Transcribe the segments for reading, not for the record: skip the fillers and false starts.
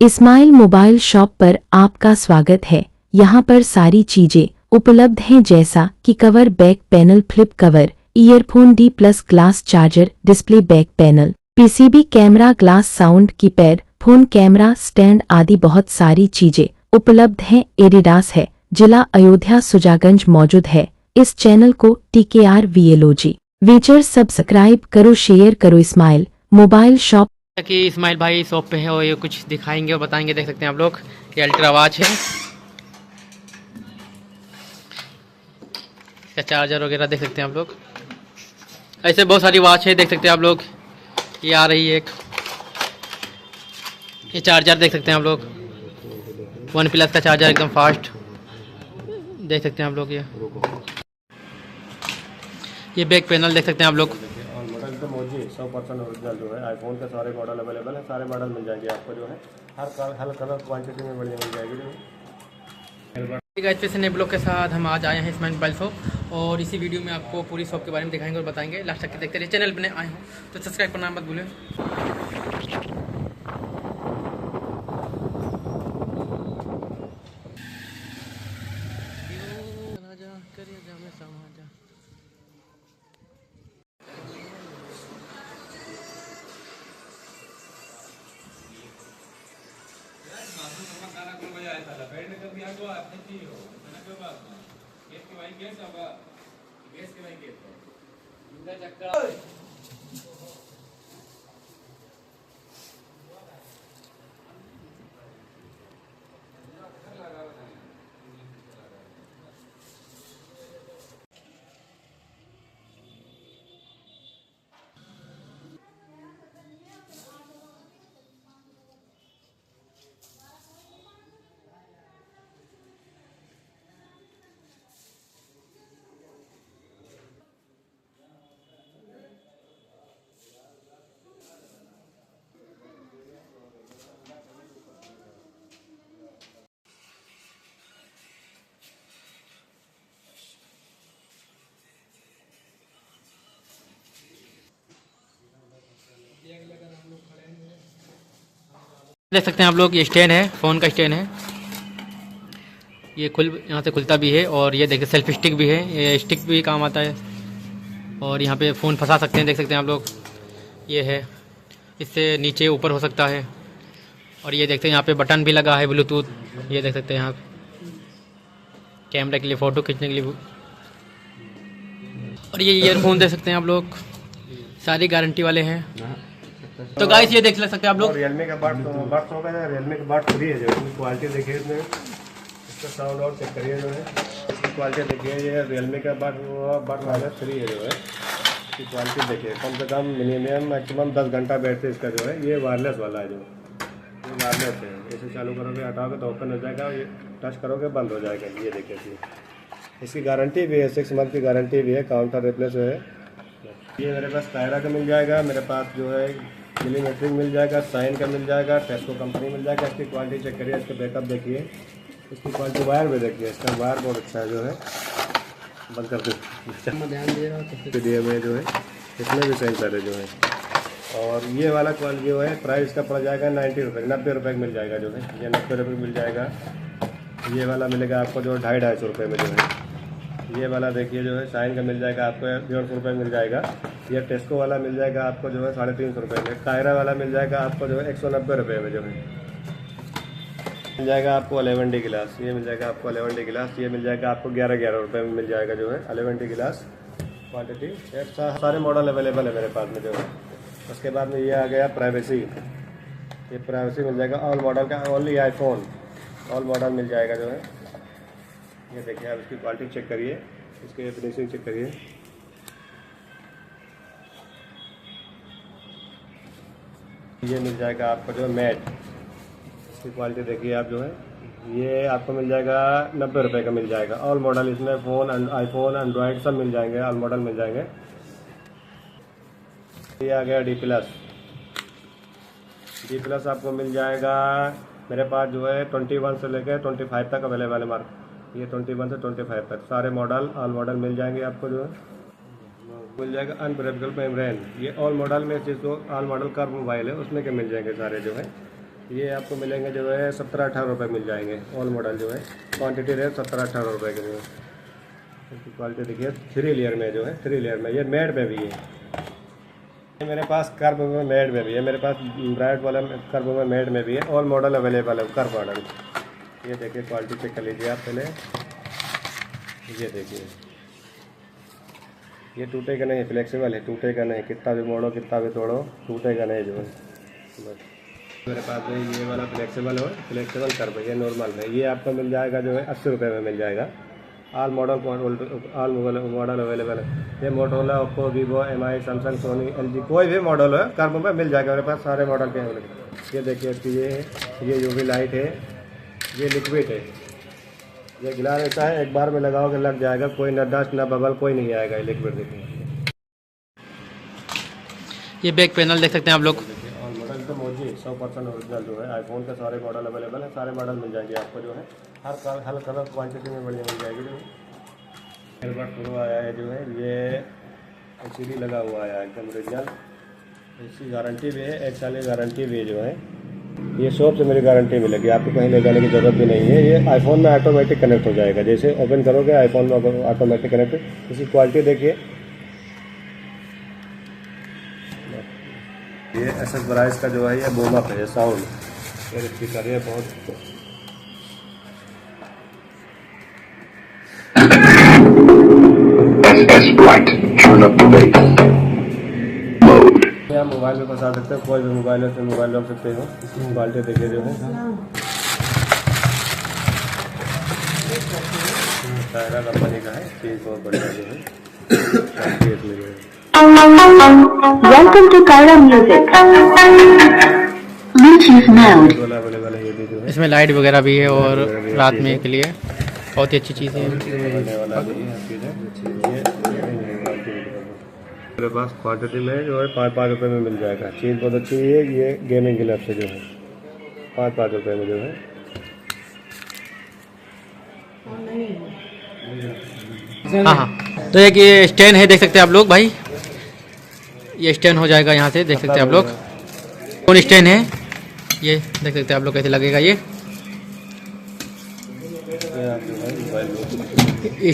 Ismail mobile shop पर आपका स्वागत है। यहाँ पर सारी चीजें उपलब्ध हैं जैसा कि cover, back panel, flip cover, earphone, D+ glass charger, display, back panel, PCB, camera, glass, sound, keypad, phone camera, stand आदि बहुत सारी चीजें उपलब्ध हैं। एडिडास है, जिला अयोध्या सुजागंज मौजूद है। इस चैनल को TKR VLOG वीचर सब्सक्राइब करो, शेयर करो। इस्माइल मोबाइल शॉप कि इस्माइल भाई शॉप पे है और ये कुछ दिखाएंगे और बताएंगे। देख सकते हैं आप लोग, ये अल्ट्रा वॉच है, इसका चार्जर वगैरह देख सकते हैं आप लोग। ऐसे बहुत सारी वॉच है, देख सकते हैं आप लोग। ये आ रही है एक, ये चार्जर देख सकते हैं आप लोग, OnePlus का चार्जर एकदम फास्ट देख सकते हैं आप लोग। ये बैक पैनल देख सकते हैं आप लोग। मॉडल तो मौजी 100% ओरिजिनल जो है आईफोन के सारे मॉडल अवेलेबल है, सारे मॉडल मिल जाएंगे आपको जो है हर कलर क्वांटिटी में बढ़िया मिल जाएगी जो फिर से नए ब्लॉग के साथ हम आज आए हैं इस्माइल मोबाइल शॉप और इसी वीडियो में आपको पूरी शॉप के बारे में दिखाएंगे और बताएंगे। लास्ट तक देखते रहिए। चैनल पर आए हो तो सब्सक्राइब करना मत भूलें। देख सकते हैं आप लोग, ये स्टैंड है, फ़ोन का स्टैंड है। ये यहाँ से खुलता भी है और ये देखिए सेल्फी स्टिक भी है, ये स्टिक भी काम आता है और यहाँ पे फ़ोन फंसा सकते हैं। देख सकते हैं आप लोग, ये है, इससे नीचे ऊपर हो सकता है। और ये देखते हैं यहाँ पे बटन भी लगा है ब्लूटूथ, ये देख सकते हैं आप, कैमरे के लिए, फ़ोटो खींचने के लिए। और ये ईयरफोन देख सकते हैं आप लोग, सारी गारंटी वाले हैं। तो गाइस ये देख सकते हैं आप लोग, रियलमी का बड्स होगा ना, रियलमी का बड्स फ्री है जो इसकी क्वालिटी देखिए, इसमें इसका साउंड और चेक करिए जो है, इसकी क्वालिटी देखिए। ये रियलमी का बड माइनस 3 है जो है, इसकी क्वालिटी देखिए। कम से कम मिनिमम मैक्सिमम 10 घंटा बैटरी इसका जो है। ये वायरलेस वाला है जो, ये वायरलेस है। इसे चालू करोगे, हटाओगे तो ओपन हो जाएगा, ये टच करोगे बंद हो जाएगा। ये देखिए, इसकी गारंटी भी है, 6 मंथ की गारंटी भी है। काउंटर रिप्लेस है। ये मेरे पास कायरा का मिल जाएगा, मेरे पास जो है मिलीमेट्रिक मिल जाएगा, साइन का मिल जाएगा, टेस्को कंपनी मिल जाएगा। इसकी क्वालिटी चेक करिए, इसके बैकअप देखिए, इसकी क्वालिटी वायर में देखिए, इसका वायर बहुत अच्छा है जो है। बंद कर दो दिए में जो है, इसमें भी सेंसर है जो है। और ये वाला क्वालिटी जो है प्राइस का पड़ जाएगा 90 रुपये, 90 रुपये का मिल जाएगा जो है। ये 90 रुपये मिल जाएगा। ये वाला मिलेगा आपको जो 250 रुपये में जो है। ये वाला देखिए जो है, साइन का मिल जाएगा आपको 150 रुपये मिल जाएगा। ये टेस्को वाला मिल जाएगा आपको जो है 350 रुपये में। कायरा वाला मिल जाएगा आपको जो है 190 रुपये में जो है। मिल जाएगा आपको 11D गिलास, ये मिल जाएगा आपको 11D गिलास। ये मिल जाएगा आपको 11 रुपये में मिल जाएगा जो है 11D गिलास। क्वान्टिटी सारे मॉडल अवेलेबल है मेरे पास में जो है। उसके बाद में ये आ गया प्राइवेसी, ये प्राइवेसी मिल जाएगा ऑल मॉडल का, ओनली आईफोन ऑल मॉडल मिल जाएगा जो है। ये देखिए आप, इसकी क्वालिटी चेक करिए, इसके फिनिशिंग चेक करिए। ये मिल जाएगा आपको जो है मैट, इसकी क्वालिटी देखिए आप जो है। ये आपको मिल जाएगा 90 रुपये का मिल जाएगा। ऑल मॉडल इसमें फ़ोन, आईफोन, एंड्रॉयड सब मिल जाएंगे, ऑल मॉडल मिल जाएंगे। ये आ गया D+ आपको मिल जाएगा मेरे पास जो है 21 से लेकर 25 तक अवेलेबल है मार्क। ये 21 से 25 तक सारे मॉडल, ऑल मॉडल मिल जाएंगे आपको जो है। मिल जाएगा अनब्रेकेबल मेम्ब्रेन, ये ऑल मॉडल में, जिसको ऑल मॉडल का मोबाइल है उसमें के मिल जाएंगे सारे जो है। ये आपको मिलेंगे जो है 17-18 रुपये मिल जाएंगे। ऑल मॉडल जो है क्वांटिटी रेट 17-18 रुपये के जो है। इसकी क्वालिटी देखिए 3 लेयर में जो है, 3 लेयर में। ये मेड में भी है, ये मेरे पास कर्व में मेड में भी है, मेरे पास ब्राइट वाला कर्व में मेड में भी है। ऑल मॉडल अवेलेबल है, कर्व मॉडल। ये देखिए क्वालिटी चेक कर लीजिए आप पहले। ये देखिए ये टूटेगा नहीं, फ्लेक्सिबल है, टूटेगा नहीं। कितना भी मोड़ो कितना भी तोड़ो टूटेगा नहीं जो है। बस मेरे पास में ये वाला फ्लेक्सिबल हो, फ्लेक्सिबल कर्व, ये नॉर्मल है। ये आपको मिल जाएगा जो है 80 रुपये में मिल जाएगा। ऑल मॉडल अवेलेबल है। ये Motorola, Oppo, Vivo, MI, Samsung, Sony, LG कोई भी मॉडल है कर्व में मिल जाएगा मेरे पास। सारे मॉडल के अवेलेबल। ये देखिए इसकी ये UV लाइट है, ये लिक्विड है। ये गिलास ऐसा है, एक बार में लगाओगे लग जाएगा, कोई ना डस्ट ना बबल कोई नहीं आएगा। ये लिक्विड देखिए। ये बैक पैनल देख सकते हैं आप लोग। और मॉडल तो मोजी 100% ओरिजिनल जो है। आईफोन के सारे मॉडल अवेलेबल है, सारे मॉडल मिल जाएंगे आपको जो है। हर कलर क्वांटिटी में बढ़िया मिल जाएगी जो है। एयरबड प्रो आया है जो है, ये LCD लगा हुआ आया है एकदम ओरिजिनल। इसकी गारंटी भी है, 1 साल की गारंटी भी है जो है। ये शॉप से मेरी गारंटी मिलेगी, आपको कहीं ले जाने की ज़रूरत भी नहीं है। ये आईफोन में ऑटोमेटिक कनेक्ट हो जाएगा, जैसे ओपन करोगे आईफोन में ऑटोमेटिक कनेक्ट। इसकी क्वालिटी देखिए। ये SS ब्राइस का जो है ये बूम अप है, साउंड ये स्पीकर है बहुत। SS right, turn up the bass. Mode. आप मोबाइल में फंसा सकते हो, कोई भी मोबाइल से मोबाइल रख सकते हो। इसकी क्वालिटी देखिए जो है। टायरा कंपनी का है, चीज़ बहुत बढ़िया जो है। Welcome to Kaira Music. Bluetooth mode. Available है ये भी जो है। इसमें लाइट वगैरह भी है और रात में के लिए बहुत ही अच्छी चीज़ है। मेरे पास क्वांटिटी में जो है 5-5 रुपये में मिल जाएगा। चीज़ बहुत अच्छी है। ये गेमिंग ग्लव्स से जो है 5-5 रुपये में जो है। हाँ हाँ, तो एक ये स्टैंड है, देख सकते हैं आप लोग भाई। ये स्टैंड हो जाएगा यहाँ से, देख सकते हैं आप लोग। कौन स्टैंड है ये, देख सकते हैं आप लोग कैसे लगेगा। ये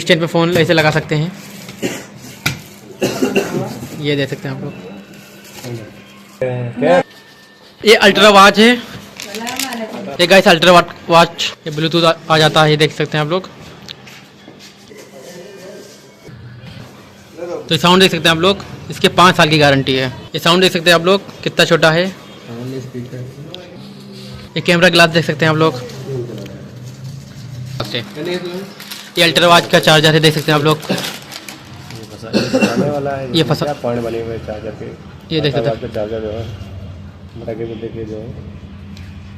स्टैंड पे फ़ोन ऐसे लगा सकते हैं। ये देख सकते हैं आप लोग। ये अल्ट्रा वॉच है, ये गाइस अल्ट्रा वॉच। ये ब्लूटूथ आ जाता है, ये देख सकते हैं आप लोग। तो साउंड देख सकते हैं आप लोग, इसके 5 साल की गारंटी है। ये साउंड देख सकते हैं आप लोग कितना छोटा है। ये कैमरा ग्लास देख सकते हैं आप लोग। ये अल्ट्रा वॉच का चार्जर है, देख सकते हैं आप लोग। वाला है ये फंसा पॉइंट बने हुए चार्जर के। ये देख सकते हैं, चार्जर जो है देखिए जो है।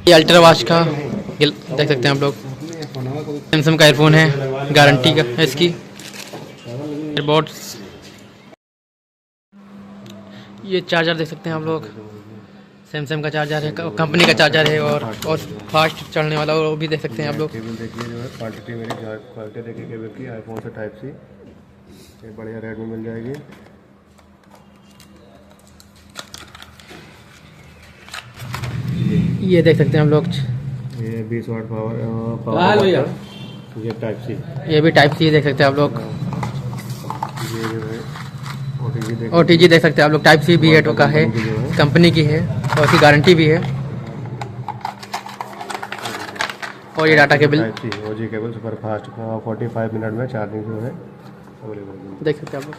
ये अल्ट्रा वॉच का देख सकते हैं आप लोग। सैमसंग का एयरफोन है, गारंटी का है इसकी। एयरबड्स, ये चार्जर देख सकते हैं आप लोग। सैमसंग का चार्जर है, कंपनी का चार्जर है और फास्ट चलने वाला वो भी देख सकते हैं आप लोग। केबल देखिए जो है, क्वालिटी मेरी क्वालिटी देखिए केबल की। आईफोन से टाइप सी एक बढ़िया रेट में मिल जाएगी। ये देख सकते हैं हम लोग। ये 20 वाट पावर ये टाइप सी। ये भी टाइप सी देख सकते हैं आप लोग। ये जो है OTG देख सकते हैं आप लोग। टाइप सी भी है, का है, कंपनी की है और इसकी गारंटी भी है। और ये data cable type C OG cable super fast 45 minute में चार्जिंग जो है अवेलेबल देख सकते हैं आप लोग।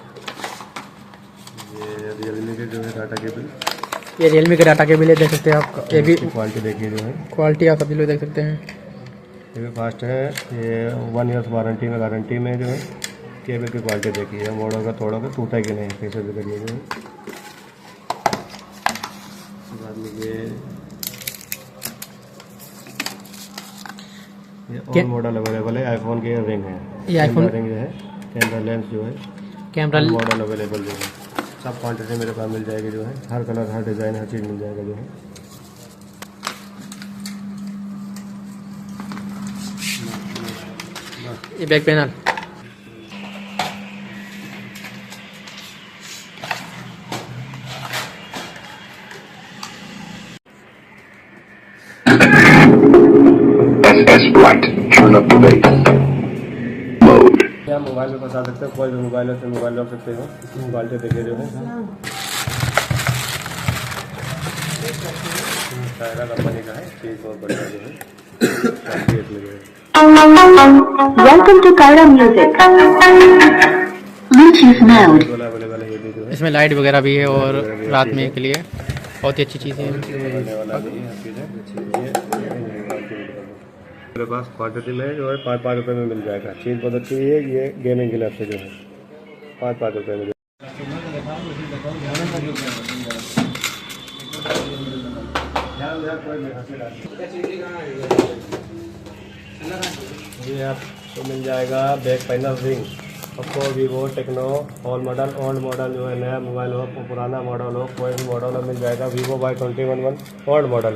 ये रियलमी के जो है डाटा केबल। ये रियलमी का डाटा केबल है, देख सकते हैं आप। ये भी क्वालिटी देखिए जो है, क्वालिटी आप सभी लोग देख सकते हैं। ये भी फास्ट है। ये 1 ईयर्स गारंटी में जो है। केबल की क्वालिटी देखिए, मोड़ोगे तोड़ोगे टूटेगी नहीं, कैसे भी करिए जो है। बाद में ये ऑल मॉडल अवेलेबल है। आईफोन के रिंग है, ये आईफोन रिंग जो है। कैमरा लेंस जो है, कैमरा मॉडल अवेलेबल जो है। सब क्वांटिटी मेरे पास मिल जाएगी जो है। हर कलर हर डिज़ाइन हर चीज़ मिल जाएगा जो है। ये back panel, Test flight. Turn up the bass. Mode. आप मोबाइल में बता सकते हो, कोई भी मोबाइल से मोबाइल लॉक सकते हो। इसकी क्वालिटी देखिए जो है टायरा कंपनी का है, चीज़ बहुत बढ़िया जो है क्वालिटी इसमें जो है। Welcome to Kaira Music. Bluetooth mode. वाला अवेलेबल है ये भी जो है। इसमें लाइट वगैरह भी है और रात में के लिए बहुत ही अच्छी चीज़ है। बनने वाला भी है चीज़ है। मेरे पास क्वांटिटी में जो है 5-5 रुपये में मिल जाएगा। चीज़ बहुत अच्छी है, ये गेमिंग गिलास से जो है 5-5 रुपये में। ये आपको मिल जाएगा back panel ring. Oppo, Vivo, Tecno, all model, old model जो है नया मोबाइल हो, पुराना मॉडल हो, कोई भी मॉडल हो मिल जाएगा। Vivo Y21 old model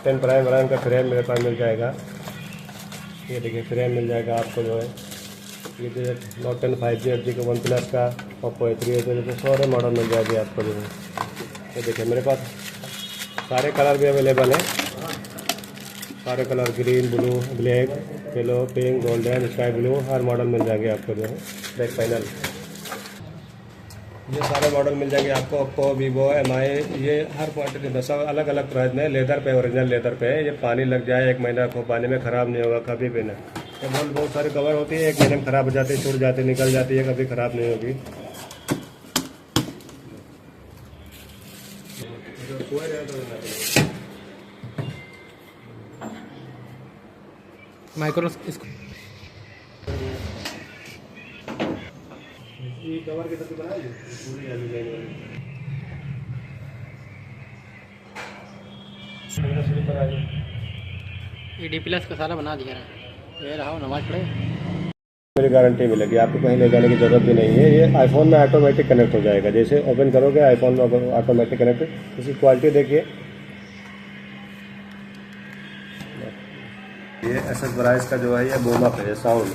10 prime RAM का फ्रेम मेरे पास मिल जाएगा। ये देखिए फ्रेम मिल जाएगा आपको जो है। ये जो नोट 10 5G 8G का वन प्लस का, ओप्पो A3 तो सारे मॉडल मिल जाएगी आपको जो है। ये देखिए मेरे पास सारे कलर भी अवेलेबल हैं। सारे colour green, blue, black, yellow, pink, golden, sky blue हर मॉडल मिल जाएंगे आपको जो है। बैक पैनल ये सारे मॉडल मिल जाएंगे आपको। ओप्पो, वीवो, MI ये हर क्वांटिटी में सब अलग अलग प्राइस में। लेदर पे, ओरिजिनल लेदर पे है। ये पानी लग जाए 1 महीना को पानी में ख़राब नहीं होगा कभी भी ना। ये बहुत सारी कवर होती है, 1 महीने में ख़राब हो जाती है, छूट जाती है, निकल जाती है, कभी ख़राब नहीं होगी। माइक्रो ये कवर की तरफ बनाई पूरी डिजाइन वाली। ये D+ का सारा बना दिया है। ये रहा नमाज पढ़े। मेरी गारंटी मिलेगी, आपको कहीं ले जाने की ज़रूरत भी नहीं है। ये आईफोन में ऑटोमेटिक कनेक्ट हो जाएगा। जैसे ओपन करोगे आईफोन में ऑटोमेटिक कनेक्ट। इसकी क्वालिटी देखिए। ये एसएस ब्राइस का जो है ये बूम अप है साउंड।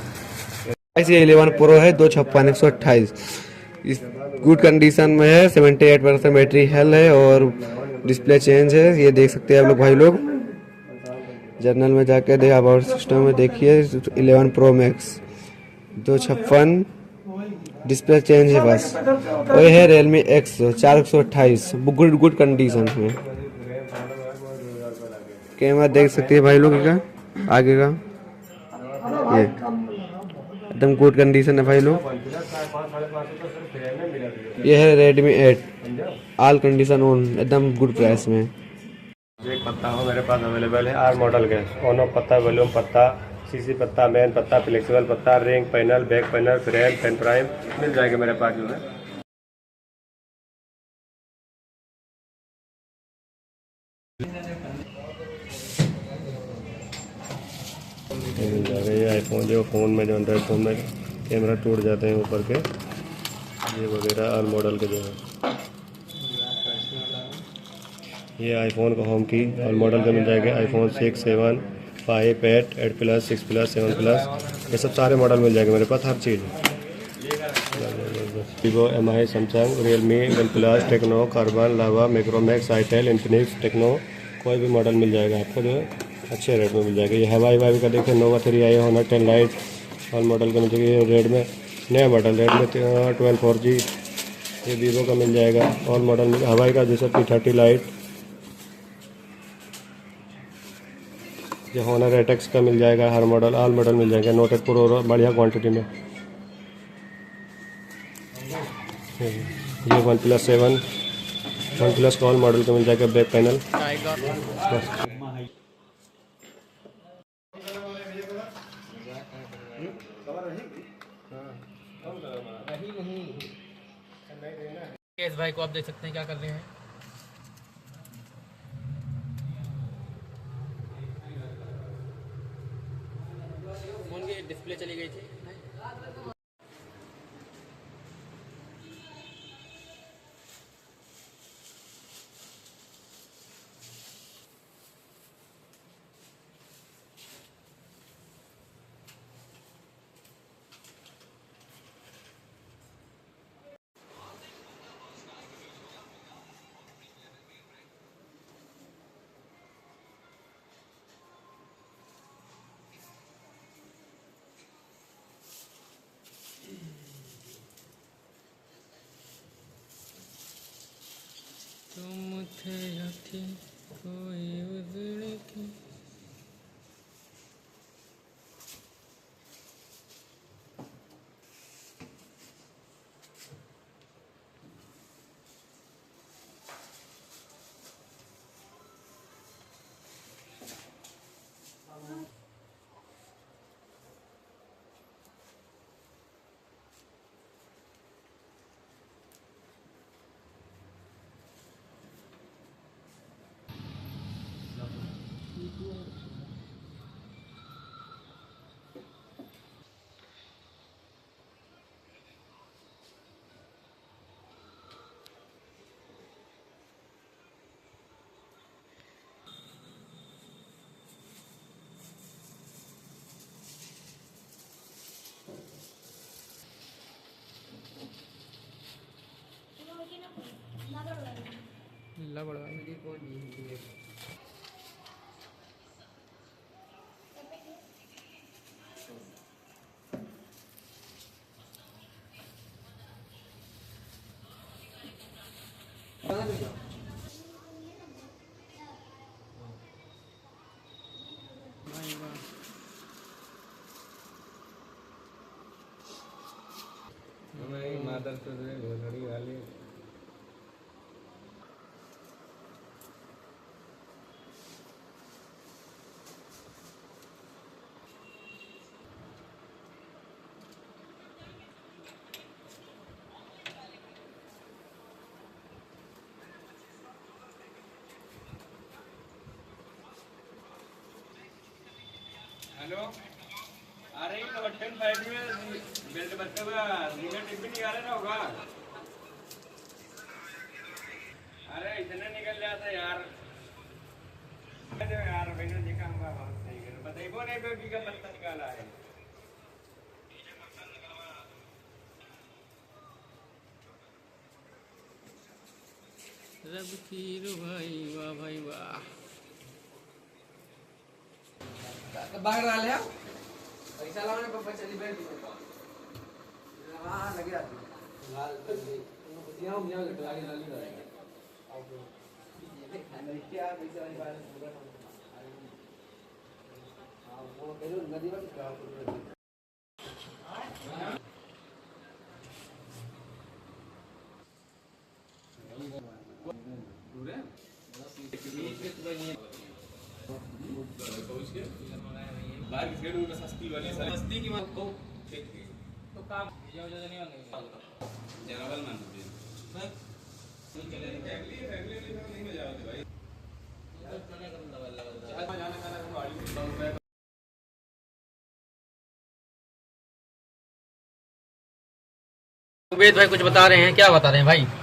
ये 11 प्रो है 256 128 इस गुड कंडीशन में है। 78% बैटरी हेल्थ है और डिस्प्ले चेंज है। ये देख सकते हैं आप लोग भाई लोग। जर्नल में जाके देखिए, अबाउट सिस्टम में देखिए 11 प्रो मैक्स 256 डिस्प्ले चेंज है बस। और ये है Realme X 428 गुड कंडीशन में। कैमरा देख सकते हैं भाई लोग का आगे का, ये एकदम गुड कंडीशन है भाई लोग। ये है Redmi 8 ऑल कंडीशन ऑन, एकदम गुड प्राइस में। एक पत्ता हो मेरे पास अवेलेबल है। आर मॉडल के ऑन ऑफ पत्ता, वॉल्यूम पत्ता, सीसी पत्ता, मेन पत्ता, फ्लेक्सिबल पत्ता, ring panel, back panel, frame, pen prime मिल जाएगा मेरे पास जो है। मिल जाएगा ये आईफोन जो फ़ोन में जो एंड्रॉइड फ़ोन में कैमरा टूट जाते हैं ऊपर के, ये वगैरह आर मॉडल के जो है। ये आईफोन का होम की और मॉडल का मिल जाएगा। आईफोन 6, 7, 5, 8 प्लस, 6 प्लस, 7 प्लस ये सब सारे मॉडल मिल जाएंगे मेरे पास हर चीज़। Vivo, MI, Samsung, Realme, OnePlus, Tecno, Karbonn, Lava, Micromax, itel, Infinix, Tecno कोई भी मॉडल मिल जाएगा आपको जो है अच्छे रेट में मिल जाएगा। ये हवाई का देखिए नोवा 3 आई है, होनर 10 लाइट और मॉडल का मिल जाएगा। रेड में नया मॉडल रेड में 12 4G ये वीवो का मिल जाएगा। और मॉडल में हवाई का जैसे P30 लाइट, ये होनर 8X का मिल जाएगा। हर मॉडल ऑल मॉडल मिल जाएगा। नोट 8 प्रो बढ़िया क्वांटिटी में। ये वन प्लस 7 वन प्लस का ऑल मॉडल का मिल जाएगा। बैक पैनल इस भाई को आप देख सकते हैं क्या कर रहे हैं। फोन की डिस्प्ले चली गई थी। मादर से घड़ी वाली हेलो आ रही है बटन साइड में बेल्ट बच्चा हुआ रिंगर टिप भी नहीं आ रहा ना होगा। अरे इतना निकल जाता यार यार मैंने देखा होगा बहुत सही है बताइए कौन है कोई का पत्ता निकाला है। रब कीर भाई वाह भाई वाह। बाहर डाल है पैसा लाने पापा चली बैठ वहां लगे आती लाल दिया हम यहां लगी डाली नहीं क्या पैसा वाली बात पूरा हां वो करो नदी में क्या करो पूरे बाहर की साइड में सस्ती वाली सस्ती की मत को तो काम नहीं जनरल मान लीजिए फैमिली नहीं मजा आती भाई उबैद भाई कुछ बता रहे हैं, क्या बता रहे हैं भाई?